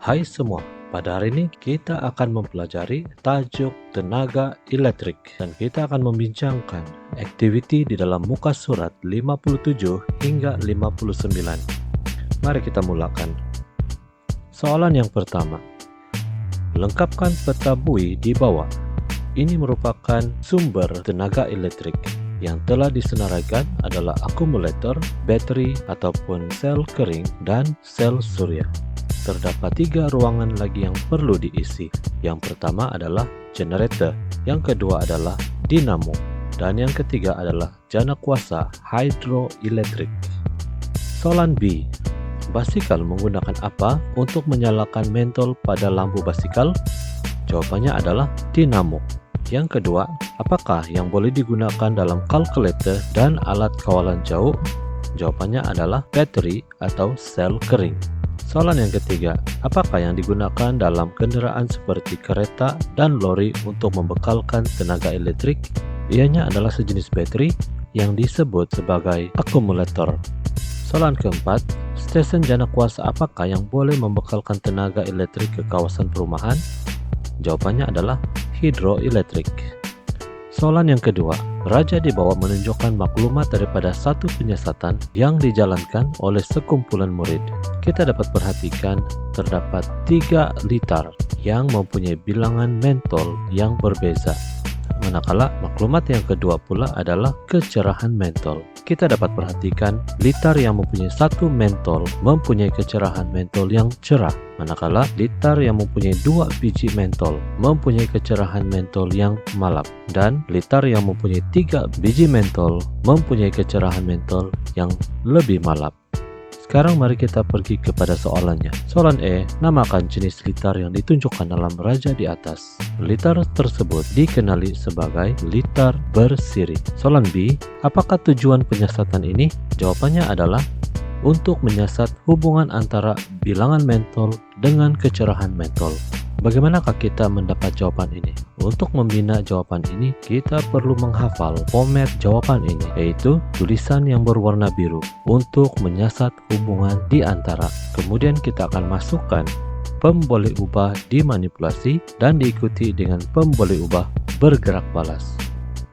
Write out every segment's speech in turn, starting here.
Hai semua, pada hari ini kita akan mempelajari tajuk tenaga elektrik dan kita akan membincangkan activity di dalam muka surat 57 hingga 59. Mari kita mulakan. Soalan yang pertama, lengkapkan peta bui di bawah. Ini merupakan sumber tenaga elektrik. Yang telah disenaraikan adalah akumulator, bateri ataupun sel kering, dan sel surya. Terdapat 3 ruangan lagi yang perlu diisi. Yang pertama adalah generator, yang kedua adalah dinamo, dan yang ketiga adalah jana kuasa hidroelektrik. Soalan B, basikal menggunakan apa untuk menyalakan mentol pada lampu basikal? Jawabannya adalah dinamo. Yang kedua, apakah yang boleh digunakan dalam kalkulator dan alat kawalan jauh? Jawabannya adalah bateri atau sel kering. Soalan yang ketiga, apakah yang digunakan dalam kendaraan seperti kereta dan lori untuk membekalkan tenaga elektrik? Ianya adalah sejenis bateri yang disebut sebagai akumulator. Soalan keempat, stesen jana kuasa apakah yang boleh membekalkan tenaga elektrik ke kawasan perumahan? Jawabannya adalah hidroelektrik. Soalan yang kedua, raja di bawah menunjukkan maklumat daripada satu penyiasatan yang dijalankan oleh sekumpulan murid. Kita dapat perhatikan terdapat 3 litar yang mempunyai bilangan mentol yang berbeza. Manakala maklumat yang kedua pula adalah kecerahan mentol. Kita dapat perhatikan litar yang mempunyai 1 mentol mempunyai kecerahan mentol yang cerah, manakala litar yang mempunyai 2 biji mentol mempunyai kecerahan mentol yang malap, dan litar yang mempunyai 3 biji mentol mempunyai kecerahan mentol yang lebih malap. Sekarang mari kita pergi kepada soalannya. Soalan E, namakan jenis litar yang ditunjukkan dalam raja di atas. Litar tersebut dikenali sebagai litar bersiri. Soalan B, apakah tujuan penyiasatan ini? Jawabannya adalah untuk menyiasat hubungan antara bilangan mentol dengan kecerahan mentol. Bagaimanakah kita mendapat jawaban ini? Untuk membina jawaban ini, kita perlu menghafal format jawaban ini, yaitu tulisan yang berwarna biru untuk menyiasat hubungan di antara. Kemudian kita akan masukkan pemboleh ubah dimanipulasi dan diikuti dengan pemboleh ubah bergerak balas.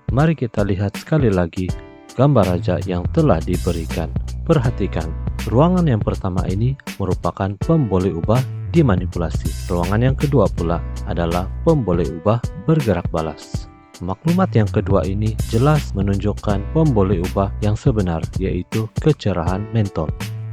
Mari kita lihat sekali lagi gambar raja yang telah diberikan. Perhatikan, ruangan yang pertama ini merupakan pemboleh ubah dimanipulasi. Ruangan yang kedua pula adalah pemboleh ubah bergerak balas. Maklumat yang kedua ini jelas menunjukkan pemboleh ubah yang sebenar, yaitu kecerahan mentol.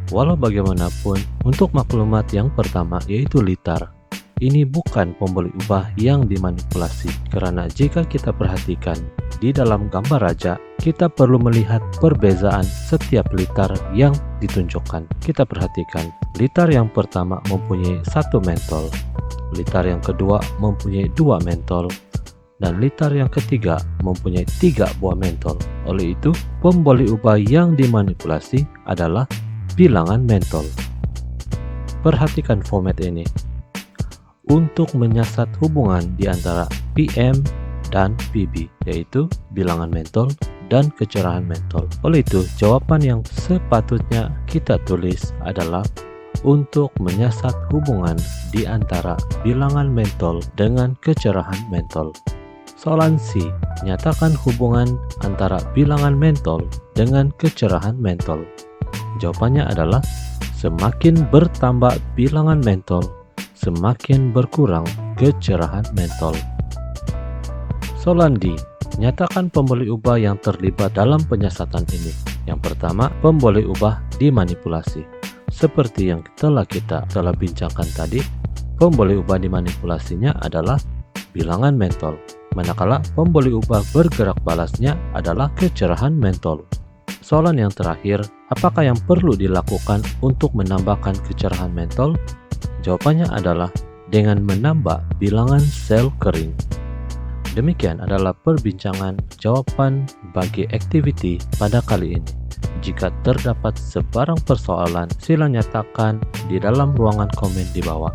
Walau bagaimanapun, untuk maklumat yang pertama yaitu litar, ini bukan pemboleh ubah yang dimanipulasi, karena jika kita perhatikan di dalam gambar raja, kita perlu melihat perbezaan setiap litar yang ditunjukkan. Kita perhatikan, litar yang pertama mempunyai 1 mentol, litar yang kedua mempunyai 2 mentol, dan litar yang ketiga mempunyai 3 buah mentol. Oleh itu, pemboleh ubah yang dimanipulasi adalah bilangan mentol. Perhatikan format ini. Untuk menyiasat hubungan di antara PM dan PB, yaitu bilangan mentol dan kecerahan mentol. Oleh itu, jawaban yang sepatutnya kita tulis adalah untuk menyiasat hubungan di antara bilangan mentol dengan kecerahan mentol. Soalan C, nyatakan hubungan antara bilangan mentol dengan kecerahan mentol. Jawabannya adalah semakin bertambah bilangan mentol, semakin berkurang kecerahan mentol. Soalan D, nyatakan pemboleh ubah yang terlibat dalam penyiasatan ini. Yang pertama, pemboleh ubah dimanipulasi. Seperti yang kita telah bincangkan tadi, pemboleh ubah dimanipulasinya adalah bilangan mentol, manakala pemboleh ubah bergerak balasnya adalah kecerahan mentol. Soalan yang terakhir, apakah yang perlu dilakukan untuk menambahkan kecerahan mentol? Jawabannya adalah dengan menambah bilangan sel kering. Demikian adalah perbincangan jawaban bagi activity pada kali ini. Jika terdapat sebarang persoalan, sila nyatakan di dalam ruangan komen di bawah.